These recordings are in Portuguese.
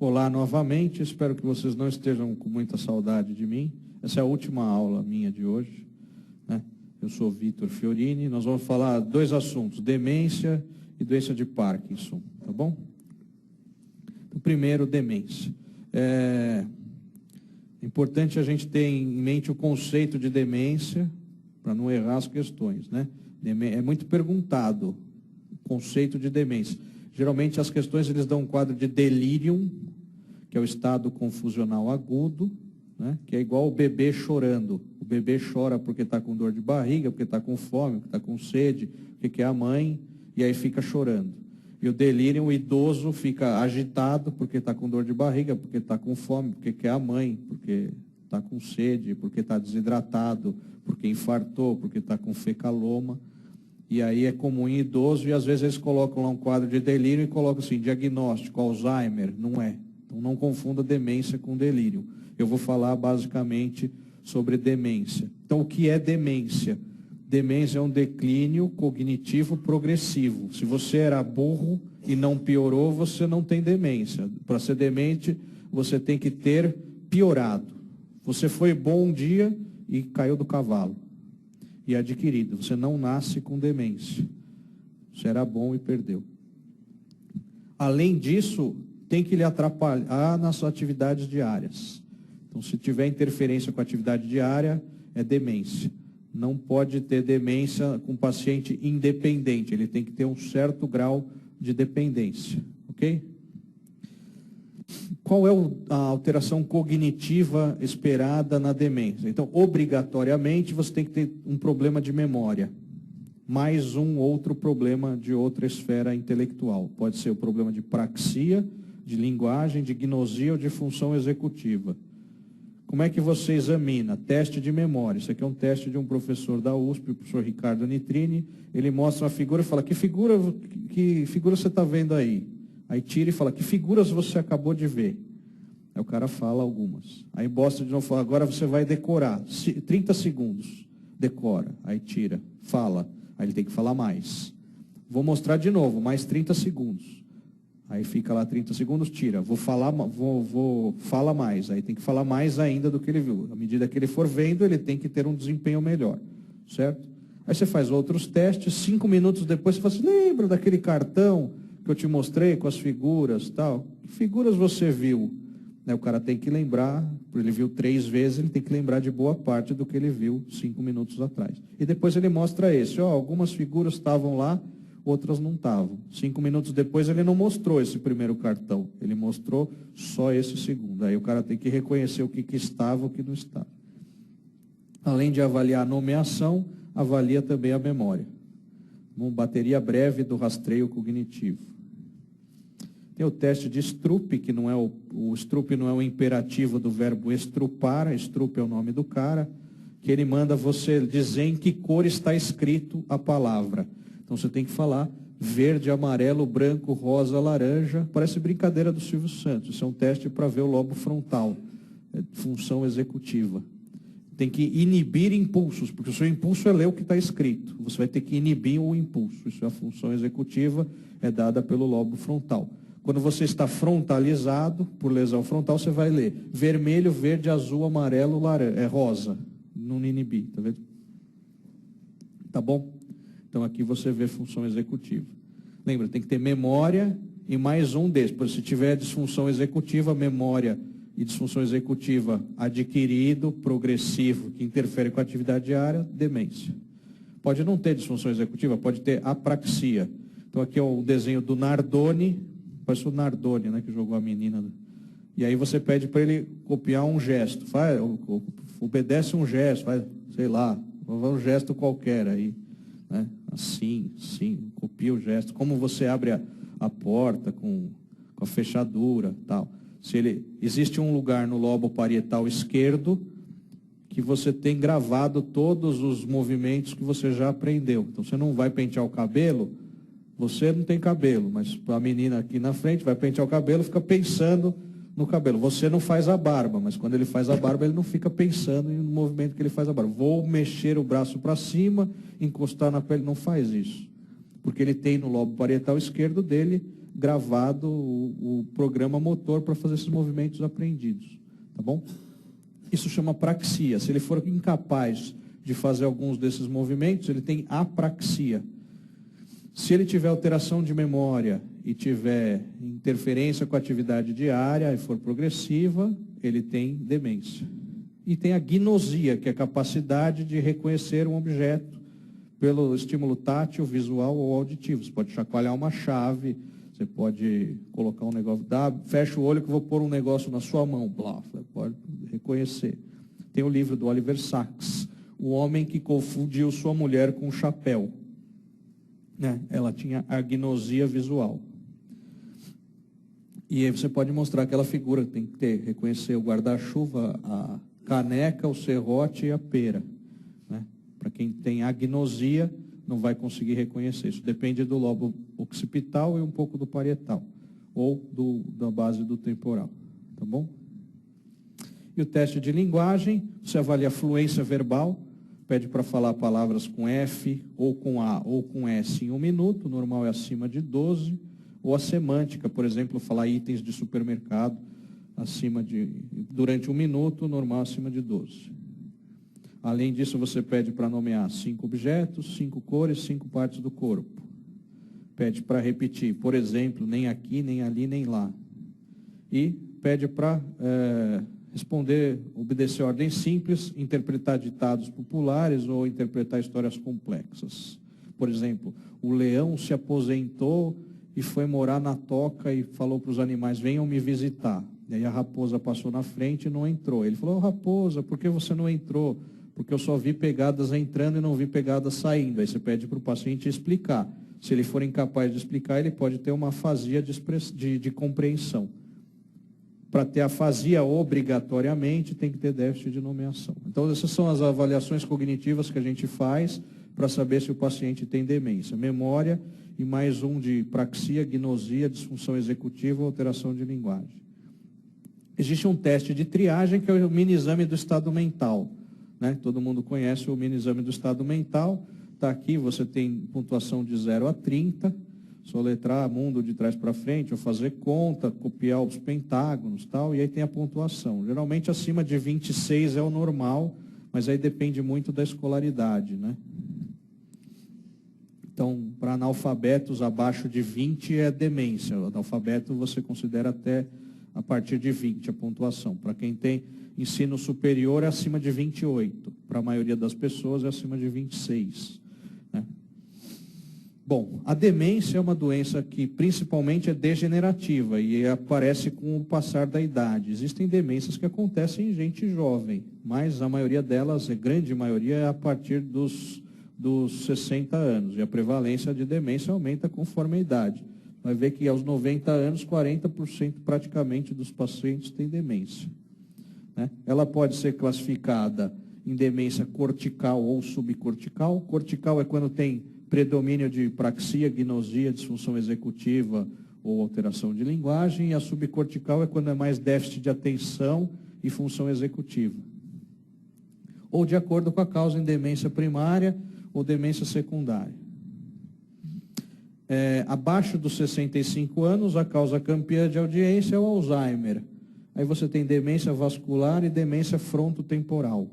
Olá novamente, espero que vocês não estejam com muita saudade de mim. Essa é a última aula minha de hoje, né? Eu sou Vitor Fiorini, nós vamos falar dois assuntos, demência e doença de Parkinson, tá bom? O primeiro, demência. É importante a gente ter em mente o conceito de demência, para não errar as questões, né? É muito perguntado o conceito de demência. Geralmente as questões eles dão um quadro de delirium, que é o estado confusional agudo, né? Que é igual o bebê chorando. O bebê chora porque está com dor de barriga, porque está com fome, porque está com sede, porque quer a mãe, e aí fica chorando. E o delírio, o idoso fica agitado porque está com dor de barriga, porque está com fome, porque quer a mãe, porque está com sede, porque está desidratado, porque infartou, porque está com fecaloma. E aí é comum em idoso, e às vezes eles colocam lá um quadro de delírio e colocam assim, diagnóstico, Alzheimer. Não é. Então não confunda demência com delírio. Eu vou falar basicamente sobre demência. Então o que é demência? Demência é um declínio cognitivo progressivo. Se você era burro e não piorou, você não tem demência. Para ser demente, você tem que ter piorado. Você foi bom um dia e caiu do cavalo. E adquirido. Você não nasce com demência. Você era bom e perdeu. Além disso, tem que lhe atrapalhar nas suas atividades diárias. Então, se tiver interferência com a atividade diária, é demência. Não pode ter demência com paciente independente. Ele tem que ter um certo grau de dependência. Ok? Qual é a alteração cognitiva esperada na demência? Então, obrigatoriamente, você tem que ter um problema de memória, mais um outro problema de outra esfera intelectual. Pode ser o problema de praxia, de linguagem, de gnosia ou de função executiva. Como é que você examina? Teste de memória. Isso aqui é um teste de um professor da USP, o professor Ricardo Nitrini. Ele mostra uma figura e fala, que figura você está vendo aí? Aí tira e fala, que figuras você acabou de ver? Aí o cara fala algumas. Aí mostra de novo, fala, agora você vai decorar. 30 segundos, decora. Aí tira, fala. Aí ele tem que falar mais. Vou mostrar de novo, mais 30 segundos. Aí fica lá 30 segundos, tira. Fala mais. Aí tem que falar mais ainda do que ele viu. À medida que ele for vendo, ele tem que ter um desempenho melhor. Certo? Aí você faz outros testes, 5 minutos depois você fala assim, lembra daquele cartão que eu te mostrei com as figuras e tal? Que figuras você viu? O cara tem que lembrar, ele viu 3 vezes, ele tem que lembrar de boa parte do que ele viu 5 minutos atrás. E depois ele mostra esse, algumas figuras estavam lá, outras não estavam. 5 minutos depois ele não mostrou esse primeiro cartão, ele mostrou só esse segundo. Aí o cara tem que reconhecer o que estava e o que não estava. Além de avaliar a nomeação, avalia também a memória. Uma bateria breve do rastreio cognitivo. Tem o teste de Stroop, que não é o Stroop não é o imperativo do verbo estrupar, Stroop é o nome do cara, que ele manda você dizer em que cor está escrito a palavra. Então você tem que falar verde, amarelo, branco, rosa, laranja. Parece brincadeira do Silvio Santos. Isso é um teste para ver o lobo frontal, função executiva. Tem que inibir impulsos, porque o seu impulso é ler o que está escrito. Você vai ter que inibir o impulso. Isso é a função executiva, é dada pelo lobo frontal. Quando você está frontalizado, por lesão frontal, você vai ler vermelho, verde, azul, amarelo, laranja, rosa. Não inibir, tá vendo? Tá bom? Então aqui você vê função executiva. Lembra, tem que ter memória e mais um desses. Se tiver disfunção executiva, memória e disfunção executiva adquirido, progressivo, que interfere com a atividade diária, demência. Pode não ter disfunção executiva, pode ter apraxia. Então aqui é o desenho do Nardoni, parece o Nardoni, né, que jogou a menina. E aí você pede para ele copiar um gesto, obedece um gesto, faz, sei lá, um gesto qualquer aí, né? Assim, copia o gesto. Como você abre a porta com a fechadura, tal. Existe um lugar no lobo parietal esquerdo que você tem gravado todos os movimentos que você já aprendeu. Então você não vai pentear o cabelo. Você não tem cabelo, mas a menina aqui na frente vai pentear o cabelo, fica pensando no cabelo. Você não faz a barba, mas quando ele faz a barba, ele não fica pensando no movimento que ele faz a barba. Vou mexer o braço para cima, encostar na pele, não faz isso. Porque ele tem no lobo parietal esquerdo dele gravado o programa motor para fazer esses movimentos aprendidos, tá bom? Isso chama praxia. Se ele for incapaz de fazer alguns desses movimentos, ele tem apraxia. Se ele tiver alteração de memória e tiver interferência com a atividade diária e for progressiva, ele tem demência. E tem a gnosia, que é a capacidade de reconhecer um objeto pelo estímulo tátil, visual ou auditivo. Você pode chacoalhar uma chave, você pode colocar um negócio, fecha o olho que eu vou pôr um negócio na sua mão, blá, pode reconhecer. Tem o livro do Oliver Sacks, O Homem que Confundiu Sua Mulher com um Chapéu. Ela tinha agnosia visual. E aí você pode mostrar aquela figura, tem que reconhecer o guarda-chuva, a caneca, o serrote e a pera. Para quem tem agnosia, não vai conseguir reconhecer. Isso depende do lobo occipital e um pouco do parietal, ou da base do temporal. Tá bom? E o teste de linguagem, você avalia a fluência verbal, pede para falar palavras com F, ou com A, ou com S em 1 minuto, o normal é acima de 12, ou a semântica, por exemplo, falar itens de supermercado durante 1 minuto, o normal acima de 12. Além disso, você pede para nomear 5 objetos, 5 cores, 5 partes do corpo. Pede para repetir, por exemplo, nem aqui, nem ali, nem lá. E pede para responder, obedecer ordens simples, interpretar ditados populares ou interpretar histórias complexas. Por exemplo, o leão se aposentou e foi morar na toca e falou para os animais, venham me visitar. E aí a raposa passou na frente e não entrou. Ele falou, raposa, por que você não entrou? Porque eu só vi pegadas entrando e não vi pegadas saindo. Aí você pede para o paciente explicar. Se ele for incapaz de explicar, ele pode ter uma afasia de compreensão. Para ter afasia obrigatoriamente, tem que ter déficit de nomeação. Então, essas são as avaliações cognitivas que a gente faz para saber se o paciente tem demência. Memória e mais um de praxia, gnosia, disfunção executiva ou alteração de linguagem. Existe um teste de triagem que é o mini-exame do estado mental. Todo mundo conhece o mini-exame do estado mental. Está aqui, você tem pontuação de 0 a 30. Soletrar mundo de trás para frente, ou fazer conta, copiar os pentágonos, tal, e aí tem a pontuação. Geralmente acima de 26 é o normal, mas aí depende muito da escolaridade, Então, para analfabetos abaixo de 20 é demência. O analfabeto você considera até a partir de 20 a pontuação. Para quem tem ensino superior é acima de 28. Para a maioria das pessoas é acima de 26. Bom, a demência é uma doença que principalmente é degenerativa e aparece com o passar da idade. Existem demências que acontecem em gente jovem, mas a maioria delas, a grande maioria, é a partir dos 60 anos. E a prevalência de demência aumenta conforme a idade. Vai ver que aos 90 anos, 40% praticamente dos pacientes têm demência. Ela pode ser classificada em demência cortical ou subcortical. Cortical é quando tem predomínio de praxia, gnosia, disfunção executiva ou alteração de linguagem, e a subcortical é quando é mais déficit de atenção e função executiva. Ou de acordo com a causa em demência primária ou demência secundária. Abaixo dos 65 anos, a causa campeã de audiência é o Alzheimer. Aí você tem demência vascular e demência frontotemporal.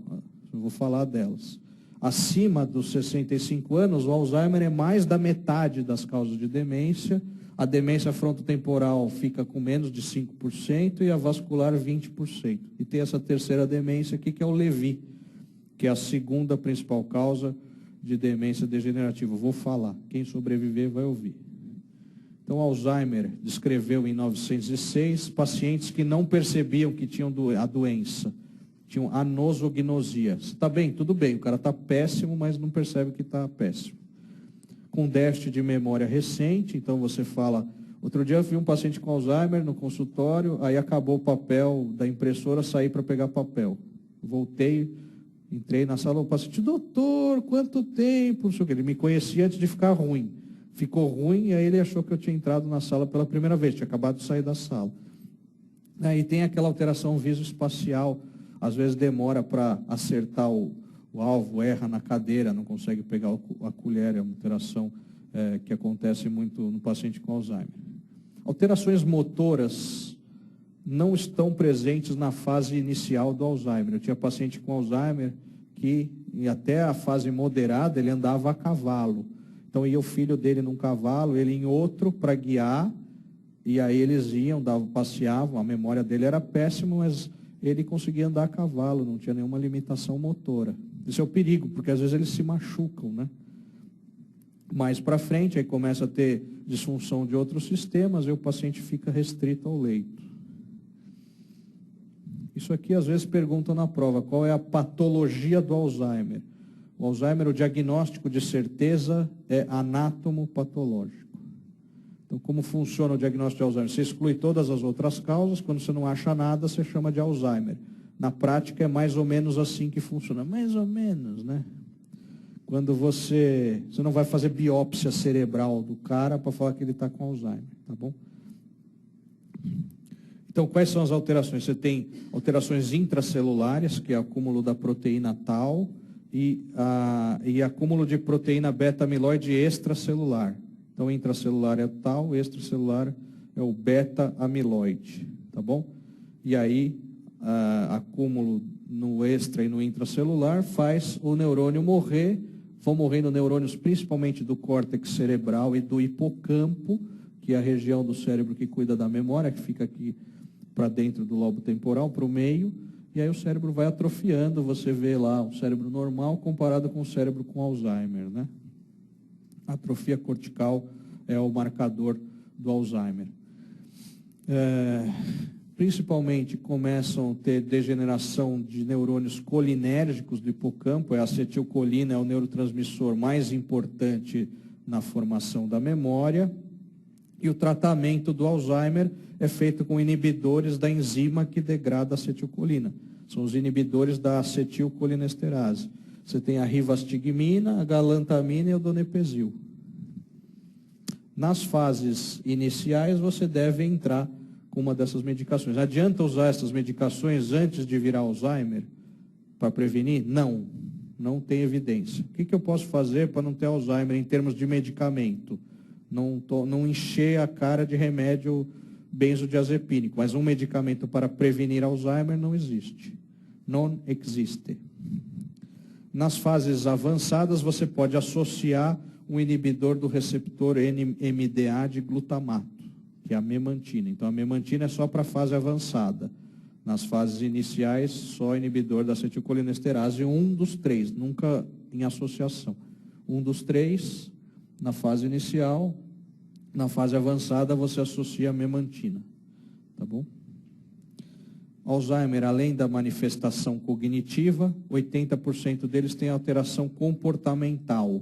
Eu vou falar delas. Acima dos 65 anos, o Alzheimer é mais da metade das causas de demência, a demência frontotemporal fica com menos de 5% e a vascular 20%. E tem essa terceira demência aqui, que é o Lewy, que é a segunda principal causa de demência degenerativa. Eu vou falar, quem sobreviver vai ouvir. Então, Alzheimer descreveu em 1906 pacientes que não percebiam que tinham a doença. Tinham anosognosia. Está bem? Tudo bem. O cara está péssimo, mas não percebe que está péssimo. Com déficit de memória recente, então você fala... Outro dia eu vi um paciente com Alzheimer no consultório, aí acabou o papel da impressora, saí para pegar papel. Voltei, entrei na sala, o paciente, doutor, quanto tempo? Não sei o quê. Ele me conhecia antes de ficar ruim. Ficou ruim e aí ele achou que eu tinha entrado na sala pela primeira vez, tinha acabado de sair da sala. Aí tem aquela alteração visoespacial, às vezes demora para acertar o alvo, erra na cadeira, não consegue pegar a colher, é uma alteração que acontece muito no paciente com Alzheimer. Alterações motoras não estão presentes na fase inicial do Alzheimer. Eu tinha paciente com Alzheimer que, até a fase moderada, ele andava a cavalo. Então, ia o filho dele num cavalo, ele em outro para guiar, e aí eles iam, passeavam, a memória dele era péssima, mas ele conseguia andar a cavalo, não tinha nenhuma limitação motora. Isso é o perigo, porque às vezes eles se machucam, né? Mais para frente, aí começa a ter disfunção de outros sistemas e o paciente fica restrito ao leito. Isso aqui às vezes perguntam na prova, qual é a patologia do Alzheimer? O Alzheimer, o diagnóstico de certeza é anatomopatológico. Então, como funciona o diagnóstico de Alzheimer? Você exclui todas as outras causas, quando você não acha nada, você chama de Alzheimer. Na prática é mais ou menos assim que funciona. Mais ou menos, né? Quando você não vai fazer biópsia cerebral do cara para falar que ele está com Alzheimer, tá bom? Então, quais são as alterações? Você tem alterações intracelulares, que é acúmulo da proteína tal, e acúmulo de proteína beta-amiloide extracelular. Então, intracelular é o tal, extracelular é o beta-amiloide, tá bom? E aí, acúmulo no extra e no intracelular faz o neurônio morrer, vão morrendo neurônios principalmente do córtex cerebral e do hipocampo, que é a região do cérebro que cuida da memória, que fica aqui para dentro do lobo temporal, para o meio, e aí o cérebro vai atrofiando, você vê lá o cérebro normal comparado com o cérebro com Alzheimer, né? A atrofia cortical é o marcador do Alzheimer. Principalmente começam a ter degeneração de neurônios colinérgicos do hipocampo, a acetilcolina é o neurotransmissor mais importante na formação da memória, e o tratamento do Alzheimer é feito com inibidores da enzima que degrada a acetilcolina. São os inibidores da acetilcolinesterase. Você tem a rivastigmina, a galantamina e o donepezil. Nas fases iniciais, você deve entrar com uma dessas medicações. Adianta usar essas medicações antes de virar Alzheimer para prevenir? Não, não tem evidência. O que eu posso fazer para não ter Alzheimer em termos de medicamento? Não encher a cara de remédio benzodiazepínico, mas um medicamento para prevenir Alzheimer não existe. Não existe. Nas fases avançadas, você pode associar um inibidor do receptor NMDA de glutamato, que é a memantina. Então, a memantina é só para a fase avançada. Nas fases iniciais, só inibidor da acetilcolinesterase, um dos três, nunca em associação. Um dos três, na fase inicial, na fase avançada, você associa a memantina. Tá bom? Alzheimer, além da manifestação cognitiva, 80% deles têm alteração comportamental,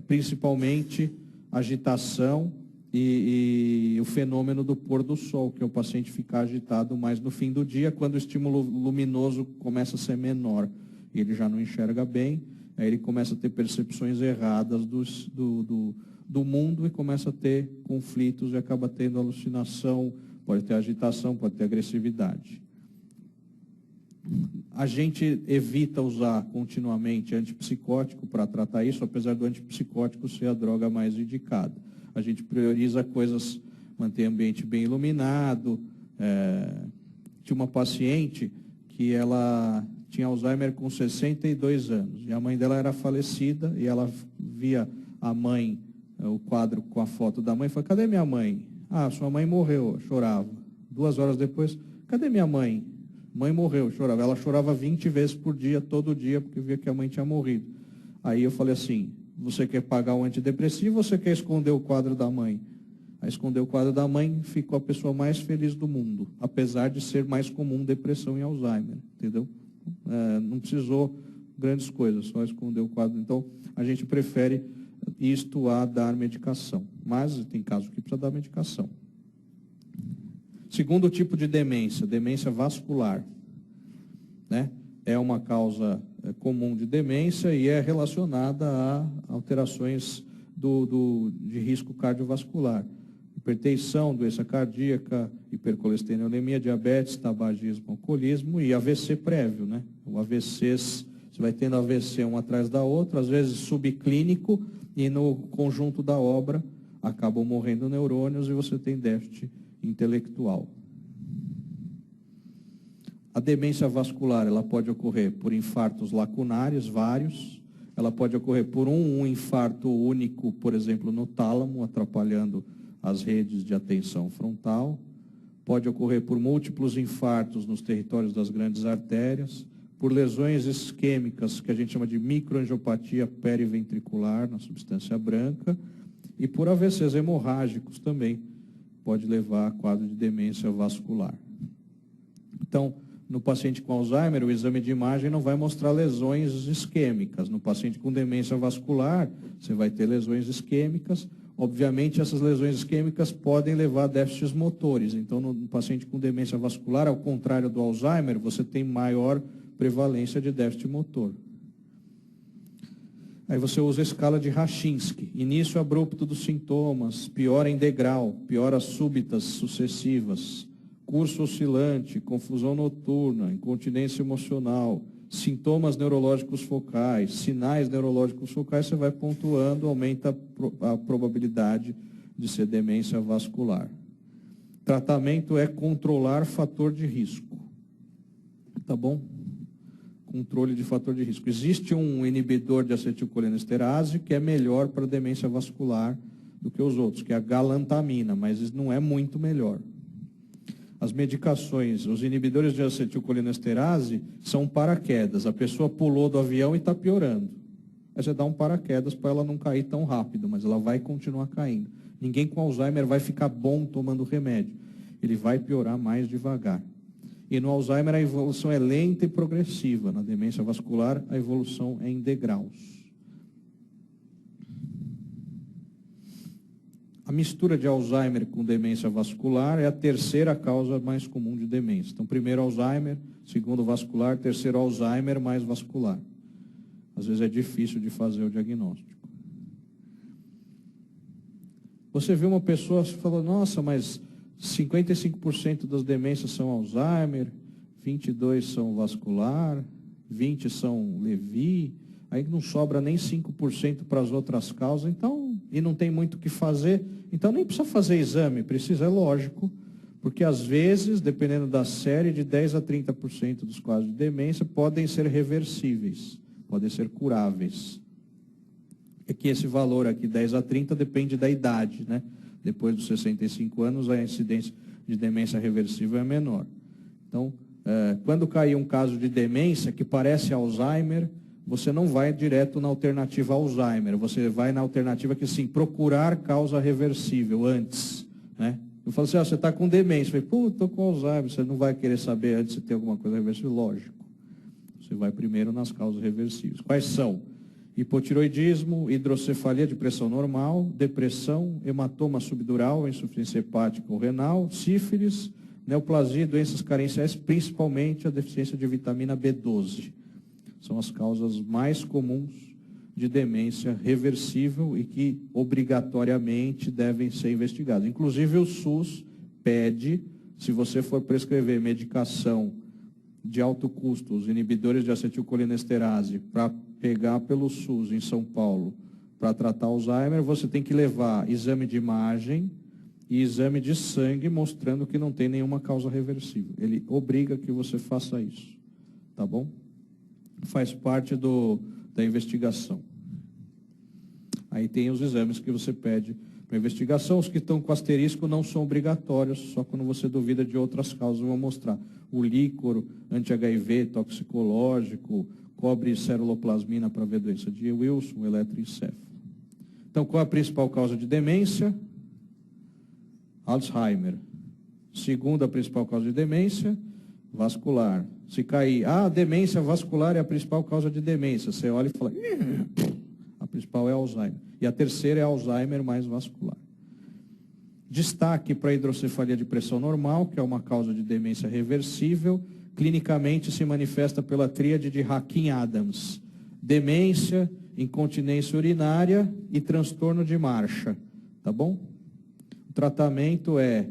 principalmente agitação e o fenômeno do pôr do sol, que é o paciente ficar agitado mais no fim do dia, quando o estímulo luminoso começa a ser menor. Ele já não enxerga bem, aí ele começa a ter percepções erradas do mundo e começa a ter conflitos e acaba tendo alucinação, pode ter agitação, pode ter agressividade. A gente evita usar continuamente antipsicótico para tratar isso, apesar do antipsicótico ser a droga mais indicada. A gente prioriza coisas, manter o ambiente bem iluminado. Tinha uma paciente que ela tinha Alzheimer com 62 anos, e a mãe dela era falecida, e ela via a mãe, o quadro com a foto da mãe, e falou, cadê minha mãe? Ah, sua mãe morreu, chorava. 2 horas depois, cadê minha mãe? Mãe morreu, chorava. Ela chorava 20 vezes por dia, todo dia, porque via que a mãe tinha morrido. Aí eu falei assim, você quer pagar o antidepressivo ou você quer esconder o quadro da mãe? Aí esconder o quadro da mãe, ficou a pessoa mais feliz do mundo, apesar de ser mais comum depressão e Alzheimer, entendeu? Não precisou grandes coisas, só esconder o quadro. Então, a gente prefere isto a dar medicação, mas tem casos que precisa dar medicação. Segundo tipo de demência, demência vascular, né? É uma causa comum de demência e é relacionada a alterações de risco cardiovascular. Hipertensão, doença cardíaca, hipercolesterolemia, diabetes, tabagismo, alcoolismo e AVC prévio, né? O AVC, você vai tendo AVC um atrás da outra, às vezes subclínico, e no conjunto da obra acabam morrendo neurônios e você tem déficit intelectual. A demência vascular, ela pode ocorrer por infartos lacunares, vários. Ela pode ocorrer por um infarto único, por exemplo, no tálamo, atrapalhando as redes de atenção frontal. Pode ocorrer por múltiplos infartos nos territórios das grandes artérias, por lesões isquêmicas, que a gente chama de microangiopatia periventricular, na substância branca, e por AVCs hemorrágicos também, pode levar a quadro de demência vascular. Então, no paciente com Alzheimer, o exame de imagem não vai mostrar lesões isquêmicas. No paciente com demência vascular, você vai ter lesões isquêmicas. Obviamente, essas lesões isquêmicas podem levar a déficits motores. Então, no paciente com demência vascular, ao contrário do Alzheimer, você tem maior prevalência de déficit motor. Aí você usa a escala de Rachinski. Início abrupto dos sintomas, piora em degrau, pioras súbitas sucessivas, curso oscilante, confusão noturna, incontinência emocional, sintomas neurológicos focais, sinais neurológicos focais, você vai pontuando, aumenta a probabilidade de ser demência vascular. Tratamento é controlar fator de risco. Tá bom? Controle de fator de risco. Existe um inibidor de acetilcolinesterase que é melhor para demência vascular do que os outros, que é a galantamina, mas isso não é muito melhor. As medicações, os inibidores de acetilcolinesterase são paraquedas. A pessoa pulou do avião e está piorando. Aí você dá um paraquedas para ela não cair tão rápido, mas ela vai continuar caindo. Ninguém com Alzheimer vai ficar bom tomando remédio. Ele vai piorar mais devagar. E no Alzheimer a evolução é lenta e progressiva. Na demência vascular a evolução é em degraus. A mistura de Alzheimer com demência vascular é a terceira causa mais comum de demência. Então, primeiro Alzheimer, segundo vascular, terceiro Alzheimer mais vascular. Às vezes é difícil de fazer o diagnóstico. Você vê uma pessoa e fala, nossa, mas 55% das demências são Alzheimer, 22% são vascular, 20% são Lewy, aí não sobra nem 5% para as outras causas, então, e não tem muito o que fazer, então nem precisa fazer exame, precisa, é lógico, porque às vezes, dependendo da série, de 10% a 30% dos quadros de demência podem ser reversíveis, podem ser curáveis. É que esse valor aqui, 10 a 30, depende da idade, né? Depois dos 65 anos, a incidência de demência reversível é menor. Então, quando cair um caso de demência que parece Alzheimer, você não vai direto na alternativa Alzheimer, você vai na alternativa que, sim, procurar causa reversível antes, né? Eu falo assim, você está com demência. Eu falei, estou com Alzheimer, você não vai querer saber antes se tem alguma coisa reversível? Lógico. Você vai primeiro nas causas reversíveis. Quais são? Hipotiroidismo, hidrocefalia de pressão normal, depressão, hematoma subdural, insuficiência hepática ou renal, sífilis, neoplasia, doenças carenciais, principalmente a deficiência de vitamina B12. São as causas mais comuns de demência reversível e que obrigatoriamente devem ser investigadas. Inclusive o SUS pede, se você for prescrever medicação de alto custo, os inibidores de acetilcolinesterase, para pegar pelo SUS em São Paulo para tratar Alzheimer, você tem que levar exame de imagem e exame de sangue mostrando que não tem nenhuma causa reversível. Ele obriga que você faça isso, tá bom? Faz parte da investigação. Aí tem os exames que você pede para investigação. Os que estão com asterisco não são obrigatórios, só quando você duvida de outras causas, eu vou mostrar. O líquor, anti-HIV, toxicológico, cobre ceruloplasmina para ver doença de Wilson, o eletroencefalo. Então, qual é a principal causa de demência? Alzheimer. Segunda principal causa de demência, vascular. Se cair, demência vascular é a principal causa de demência. Você olha e fala, a principal é Alzheimer. E a terceira é Alzheimer mais vascular. Destaque para a hidrocefalia de pressão normal, que é uma causa de demência reversível. Clinicamente se manifesta pela tríade de Hakim-Adams. Demência, incontinência urinária e transtorno de marcha. Tá bom? O tratamento é,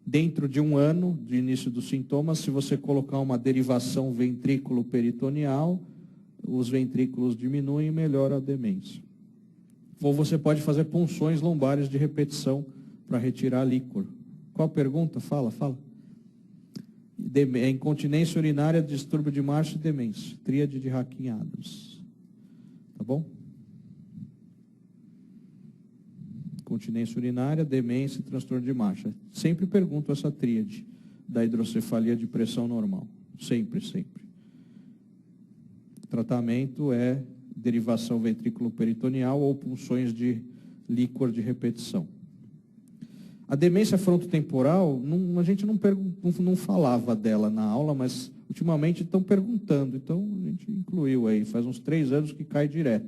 dentro de 1 ano de início dos sintomas, se você colocar uma derivação ventrículo-peritoneal, os ventrículos diminuem e melhora a demência. Ou você pode fazer punções lombares de repetição para retirar líquor. Qual pergunta? Fala. Incontinência urinária, distúrbio de marcha e demência. Tríade de Hacking-Adams. Tá bom? Incontinência urinária, demência e transtorno de marcha. Sempre pergunto essa tríade da hidrocefalia de pressão normal. Sempre. O tratamento é derivação ventrículo-peritoneal ou punções de líquor de repetição. A demência frontotemporal, a gente não falava dela na aula, mas ultimamente estão perguntando, então a gente incluiu aí, faz uns 3 anos que cai direto.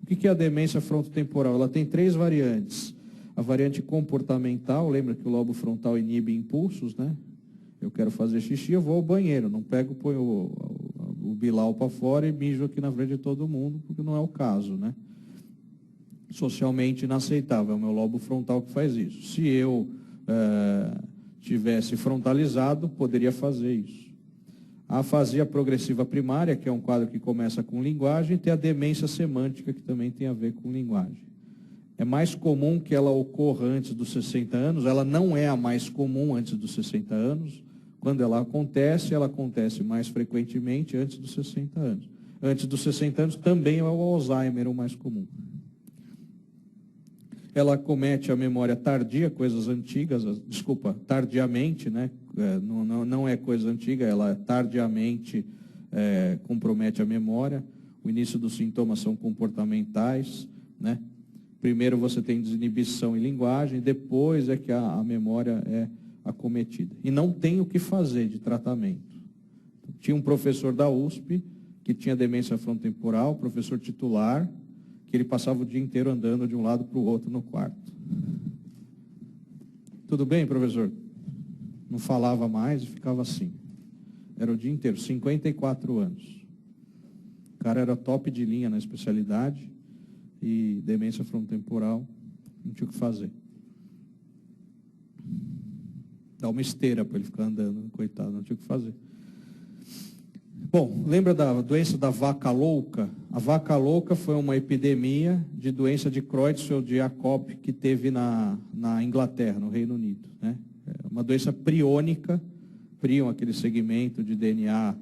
O que é a demência frontotemporal? Ela tem 3 variantes. A variante comportamental, lembra que o lobo frontal inibe impulsos, né? Eu quero fazer xixi, eu vou ao banheiro, não pego, ponho o bilau para fora e mijo aqui na frente de todo mundo, porque não é o caso, né? Socialmente inaceitável, é o meu lobo frontal que faz isso. Se eu tivesse frontalizado, poderia fazer isso. A afasia progressiva primária, que é um quadro que começa com linguagem, tem a demência semântica, que também tem a ver com linguagem. É mais comum que ela ocorra antes dos 60 anos, ela não é a mais comum antes dos 60 anos. Quando ela acontece mais frequentemente antes dos 60 anos. Antes dos 60 anos também é o Alzheimer o mais comum. Ela comete a memória tardia, coisas antigas, tardiamente, né? Não é coisa antiga, ela tardiamente compromete a memória. O início dos sintomas são comportamentais, né? Primeiro você tem desinibição e linguagem, depois é que a memória é acometida. E não tem o que fazer de tratamento. Tinha um professor da USP que tinha demência frontotemporal, professor titular, que ele passava o dia inteiro andando de um lado para o outro no quarto. Tudo bem, professor? Não falava mais e ficava assim. Era o dia inteiro, 54 anos. O cara era top de linha na especialidade e demência frontotemporal, não tinha o que fazer. Dá uma esteira para ele ficar andando, coitado, não tinha o que fazer. Bom, lembra da doença da vaca louca? A vaca louca foi uma epidemia de doença de Creutzfeldt-Jakob que teve na Inglaterra, no Reino Unido, né? É uma doença priônica, prion, aquele segmento de DNA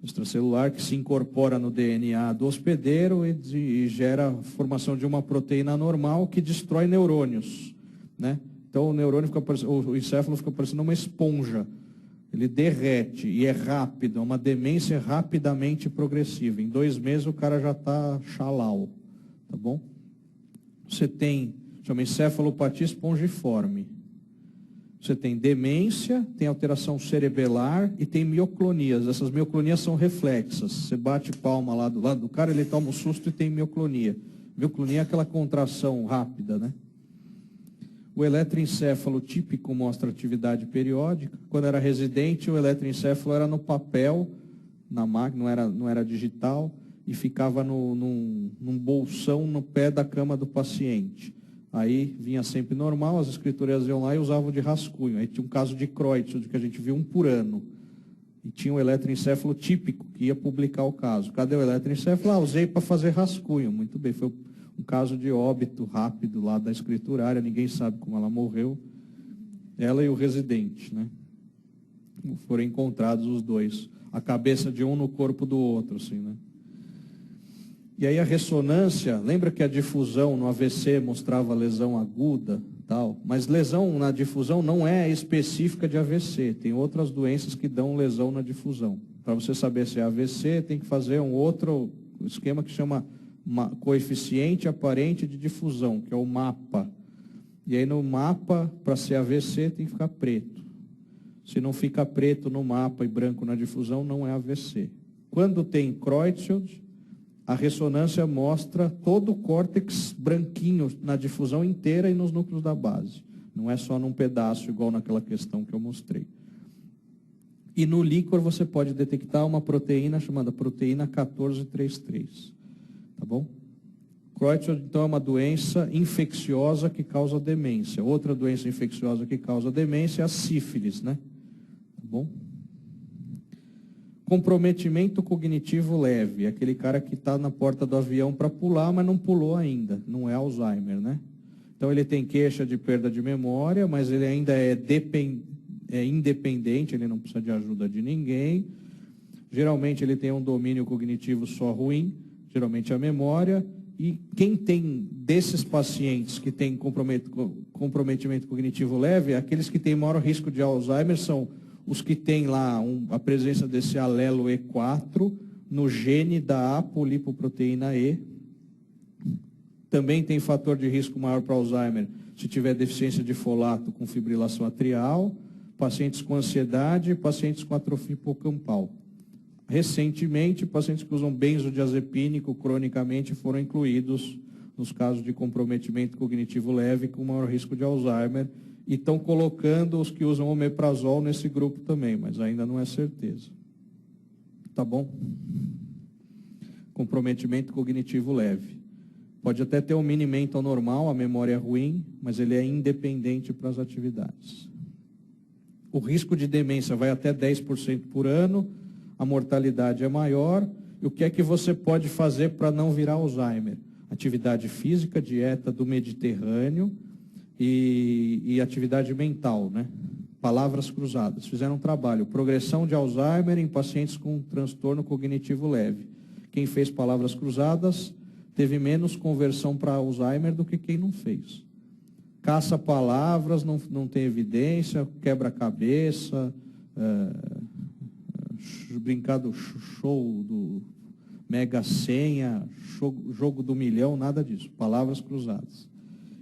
extracelular que se incorpora no DNA do hospedeiro e gera a formação de uma proteína normal que destrói neurônios, né? Então o encéfalo fica parecendo uma esponja. Ele derrete e é rápido, é uma demência rapidamente progressiva. Em 2 meses o cara já está xalau, tá bom? Você tem, chama encefalopatia espongiforme. Você tem demência, tem alteração cerebelar e tem mioclonias. Essas mioclonias são reflexas. Você bate palma lá do lado do cara, ele toma um susto e tem mioclonia. Mioclonia é aquela contração rápida, né? O eletroencéfalo típico mostra atividade periódica. Quando era residente, o eletroencéfalo era no papel, na máquina, não era digital, e ficava num bolsão no pé da cama do paciente. Aí vinha sempre normal, as escrituras iam lá e usavam de rascunho. Aí tinha um caso de Creutzfeldt, que a gente viu 1 por ano. E tinha um eletroencéfalo típico, que ia publicar o caso. Cadê o eletroencéfalo? Usei para fazer rascunho. Muito bem, foi um caso de óbito rápido lá da escriturária, ninguém sabe como ela morreu. Ela e o residente, né? Foram encontrados os 2. A cabeça de um no corpo do outro, assim, né? E aí a ressonância, lembra que a difusão no AVC mostrava lesão aguda, tal, mas lesão na difusão não é específica de AVC, tem outras doenças que dão lesão na difusão. Para você saber se é AVC, tem que fazer um outro esquema que chama coeficiente aparente de difusão, que é o MAPA. E aí no MAPA, para ser AVC, tem que ficar preto. Se não fica preto no mapa e branco na difusão, não é AVC. Quando tem Creutzfeldt, a ressonância mostra todo o córtex branquinho na difusão inteira e nos núcleos da base. Não é só num pedaço, igual naquela questão que eu mostrei. E no líquor você pode detectar uma proteína chamada proteína 1433. Tá bom? Creutzfeldt, então, é uma doença infecciosa que causa demência. Outra doença infecciosa que causa demência é a sífilis, né? Tá bom? Comprometimento cognitivo leve, aquele cara que está na porta do avião para pular, mas não pulou ainda, não é Alzheimer, né? Então ele tem queixa de perda de memória, mas ele ainda é independente, ele não precisa de ajuda de ninguém. Geralmente ele tem um domínio cognitivo só ruim, geralmente a memória. E quem tem desses pacientes que tem comprometimento cognitivo leve, aqueles que têm maior risco de Alzheimer são os que têm lá a presença desse alelo E4 no gene da apolipoproteína E. Também tem fator de risco maior para Alzheimer se tiver deficiência de folato com fibrilação atrial, pacientes com ansiedade e pacientes com atrofia hipocampal. Recentemente, pacientes que usam benzodiazepínico cronicamente foram incluídos nos casos de comprometimento cognitivo leve com maior risco de Alzheimer e estão colocando os que usam omeprazol nesse grupo também, mas ainda não é certeza. Tá bom? Comprometimento cognitivo leve. Pode até ter um mini mental normal, a memória é ruim, mas ele é independente para as atividades. O risco de demência vai até 10% por ano, a mortalidade é maior. E o que é que você pode fazer para não virar Alzheimer? Atividade física, dieta do Mediterrâneo e atividade mental, né? Palavras cruzadas. Fizeram um trabalho, progressão de Alzheimer em pacientes com transtorno cognitivo leve. Quem fez palavras cruzadas teve menos conversão para Alzheimer do que quem não fez. Caça-palavras, não tem evidência, quebra-cabeça, brincar do show, do mega senha, jogo do milhão, nada disso. Palavras cruzadas.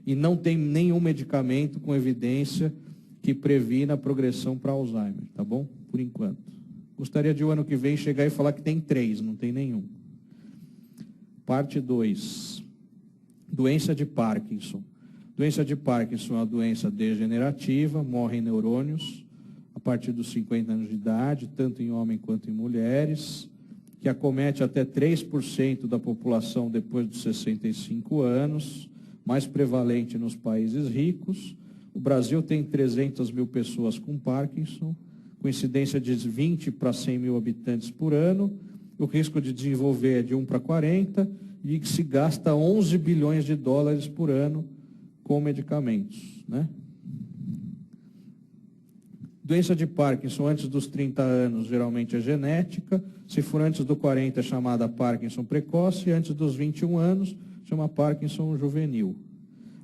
E não tem nenhum medicamento com evidência que previna a progressão para Alzheimer, tá bom? Por enquanto. Gostaria de o ano que vem chegar e falar que tem 3, não tem nenhum. Parte 2. Doença de Parkinson. Doença de Parkinson é uma doença degenerativa, morrem neurônios a partir dos 50 anos de idade, tanto em homens quanto em mulheres, que acomete até 3% da população depois dos 65 anos, mais prevalente nos países ricos. O Brasil tem 300 mil pessoas com Parkinson, com incidência de 20 para 100 mil habitantes por ano. O risco de desenvolver é de 1 para 40 e que se gasta 11 bilhões de dólares por ano com medicamentos, né? Doença de Parkinson antes dos 30 anos geralmente é genética. Se for antes dos 40 é chamada Parkinson precoce, e antes dos 21 anos chama Parkinson juvenil.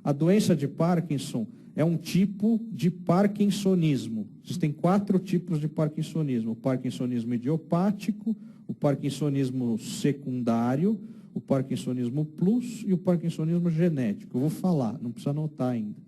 A doença de Parkinson é um tipo de parkinsonismo. Existem 4 tipos de parkinsonismo: o parkinsonismo idiopático, o parkinsonismo secundário, o parkinsonismo plus e o parkinsonismo genético. Eu vou falar, não precisa anotar ainda.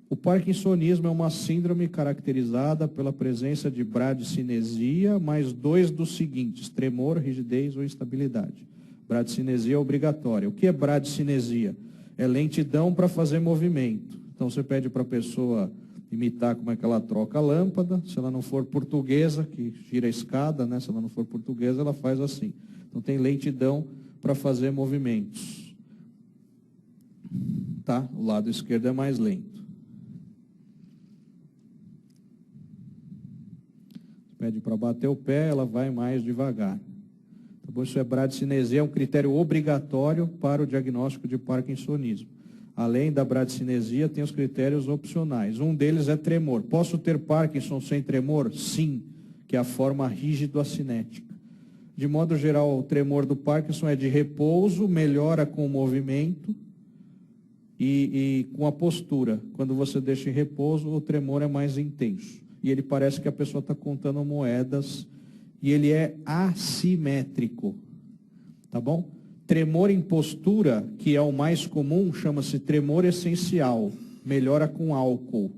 O parkinsonismo é uma síndrome caracterizada pela presença de bradicinesia, mais 2 dos seguintes: tremor, rigidez ou instabilidade. Bradicinesia é obrigatória. O que é bradicinesia? É lentidão para fazer movimento. Então você pede para a pessoa imitar como é que ela troca a lâmpada. Se ela não for portuguesa, que gira a escada, né? Se ela não for portuguesa, ela faz assim. Então tem lentidão para fazer movimentos. Tá? O lado esquerdo é mais lento. Pede para bater o pé, ela vai mais devagar. Tá bom? Isso é bradicinesia, é um critério obrigatório para o diagnóstico de parkinsonismo. Além da bradicinesia, tem os critérios opcionais. Um deles é tremor. Posso ter Parkinson sem tremor? Sim, que é a forma rígido-acinética. De modo geral, o tremor do Parkinson é de repouso, melhora com o movimento e com a postura. Quando você deixa em repouso, o tremor é mais intenso. E ele parece que a pessoa está contando moedas e ele é assimétrico. Tá bom? Tremor em postura, que é o mais comum, chama-se tremor essencial. Melhora com álcool.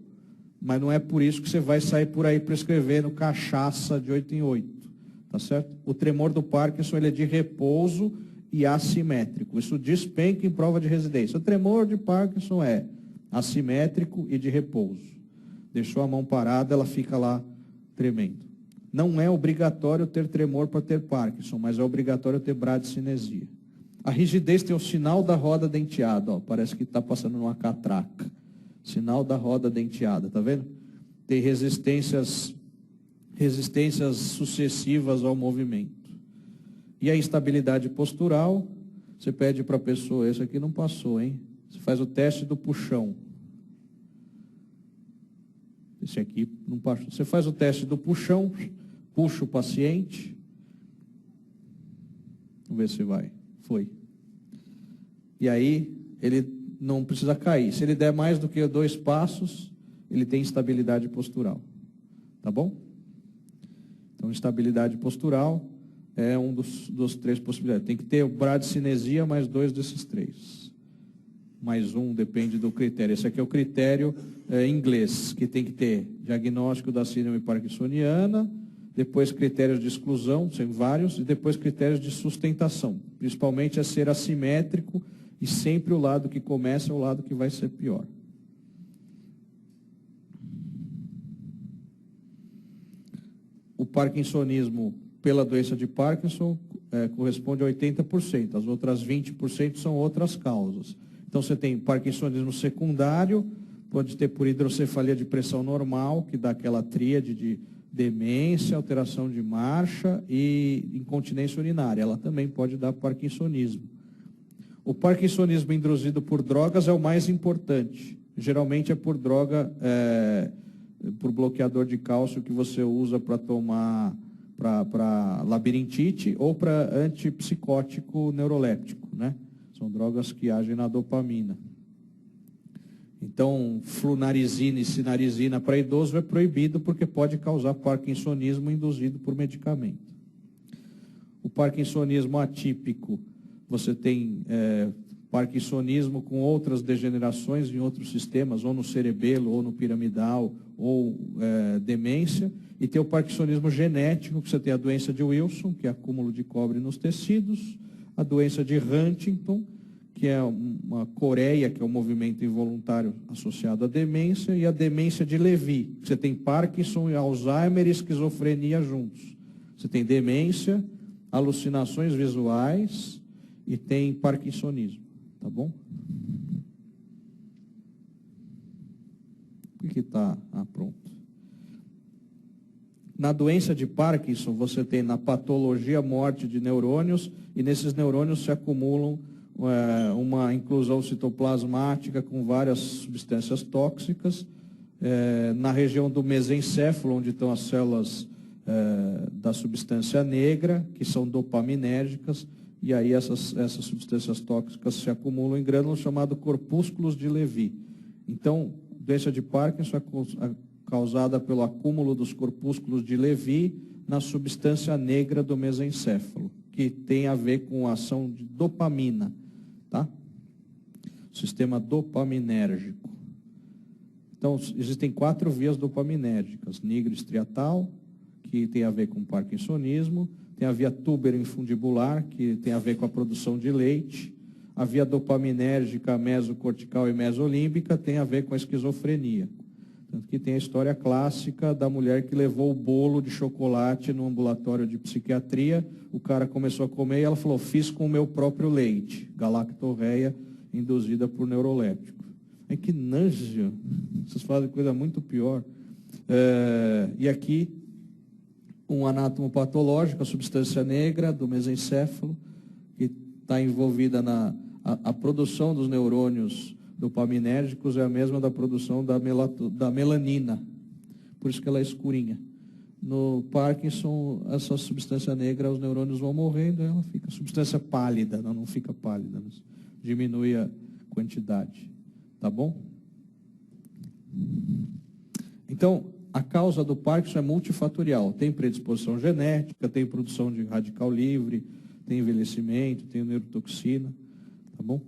Mas não é por isso que você vai sair por aí prescrevendo cachaça de 8 em 8. Tá certo? O tremor do Parkinson ele é de repouso e assimétrico. Isso despenca em prova de residência. O tremor de Parkinson é assimétrico e de repouso. Deixou a mão parada, ela fica lá tremendo. Não é obrigatório ter tremor para ter Parkinson, mas é obrigatório ter bradicinesia. A rigidez tem o sinal da roda denteada, ó, parece que está passando numa catraca. Sinal da roda denteada, tá vendo? Tem resistências resistências sucessivas ao movimento. E a instabilidade postural, você pede para a pessoa, esse aqui não passou, hein? Você faz o teste do puxão. Esse aqui não passou. Você faz o teste do puxão, puxa o paciente. Vamos ver se vai. Foi. E aí, ele não precisa cair. Se ele der mais do que 2 passos, ele tem instabilidade postural. Tá bom? Então, instabilidade postural é um dos 3 possibilidades. Tem que ter bradicinesia mais 2 desses 3. Mais um, depende do critério. Esse aqui é o critério inglês, que tem que ter diagnóstico da síndrome parkinsoniana, depois critérios de exclusão, são vários, e depois critérios de sustentação. Principalmente é ser assimétrico e sempre o lado que começa é o lado que vai ser pior. O parkinsonismo pela doença de Parkinson corresponde a 80%. As outras 20% são outras causas. Então, você tem parkinsonismo secundário, pode ter por hidrocefalia de pressão normal, que dá aquela tríade de demência, alteração de marcha e incontinência urinária. Ela também pode dar parkinsonismo. O parkinsonismo induzido por drogas é o mais importante. Geralmente é por droga, por bloqueador de cálcio que você usa para tomar para labirintite ou para antipsicótico neuroléptico, né? São drogas que agem na dopamina. Então, flunarizina e sinarizina para idoso é proibido porque pode causar parkinsonismo induzido por medicamento. O parkinsonismo atípico, você tem parkinsonismo com outras degenerações em outros sistemas, ou no cerebelo, ou no piramidal, ou demência. E tem o parkinsonismo genético, que você tem a doença de Wilson, que é acúmulo de cobre nos tecidos, a doença de Huntington, que é uma coreia, que é um movimento involuntário associado à demência, e a demência de Lewy, que você tem Parkinson, Alzheimer e esquizofrenia juntos. Você tem demência, alucinações visuais e tem parkinsonismo, tá bom? Por que está? Pronto. Na doença de Parkinson, você tem na patologia morte de neurônios, e nesses neurônios se acumulam uma inclusão citoplasmática com várias substâncias tóxicas, na região do mesencéfalo, onde estão as células da substância negra, que são dopaminérgicas, e aí essas substâncias tóxicas se acumulam em grânulos chamados corpúsculos de Lewy. Então, doença de Parkinson é causada pelo acúmulo dos corpúsculos de Lewy na substância negra do mesencéfalo, que tem a ver com a ação de dopamina, tá? Sistema dopaminérgico. Então, existem 4 vias dopaminérgicas: nigroestriatal, que tem a ver com parkinsonismo, tem a via túbero-infundibular, que tem a ver com a produção de leite, a via dopaminérgica mesocortical e mesolímbica tem a ver com a esquizofrenia. Tanto que tem a história clássica da mulher que levou o bolo de chocolate no ambulatório de psiquiatria, o cara começou a comer e ela falou, fiz com o meu próprio leite, galactorreia induzida por neuroléptico. É que nojo, vocês fazem coisa muito pior. E aqui, um anátomo patológico, a substância negra do mesencéfalo, que está envolvida a produção dos neurônios dopaminérgicos é a mesma da produção da melanina, por isso que ela é escurinha. No Parkinson, essa substância negra, os neurônios vão morrendo, ela fica substância pálida, não fica pálida, mas diminui a quantidade, tá bom? Então, a causa do Parkinson é multifatorial, tem predisposição genética, tem produção de radical livre, tem envelhecimento, tem neurotoxina, tá bom?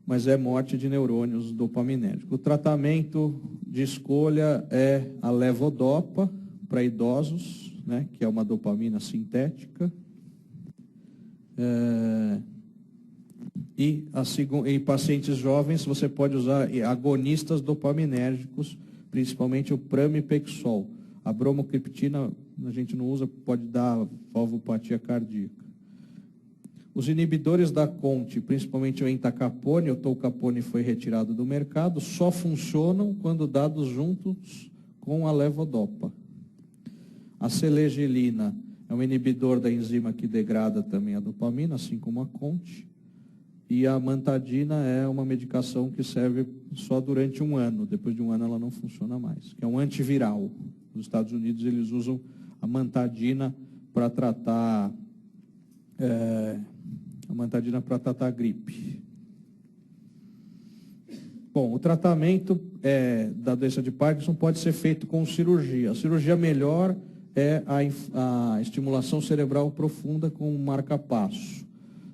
Mas é morte de neurônios dopaminérgicos. O tratamento de escolha é a levodopa para idosos, né, que é uma dopamina sintética, em pacientes jovens você pode usar agonistas dopaminérgicos, principalmente o pramipexol. A bromocriptina a gente não usa, pode dar valvopatia cardíaca. Os inibidores da CONT, principalmente o entacapone, o tolcapone foi retirado do mercado, só funcionam quando dados juntos com a levodopa. A selegelina é um inibidor da enzima que degrada também a dopamina, assim como a CONT. E a amantadina é uma medicação que serve só durante 1 ano. Depois de 1 ano ela não funciona mais, que é um antiviral. Nos Estados Unidos eles usam a amantadina para tratar a gripe. Bom, o tratamento da doença de Parkinson pode ser feito com cirurgia. A cirurgia melhor é a estimulação cerebral profunda com um marca-passo,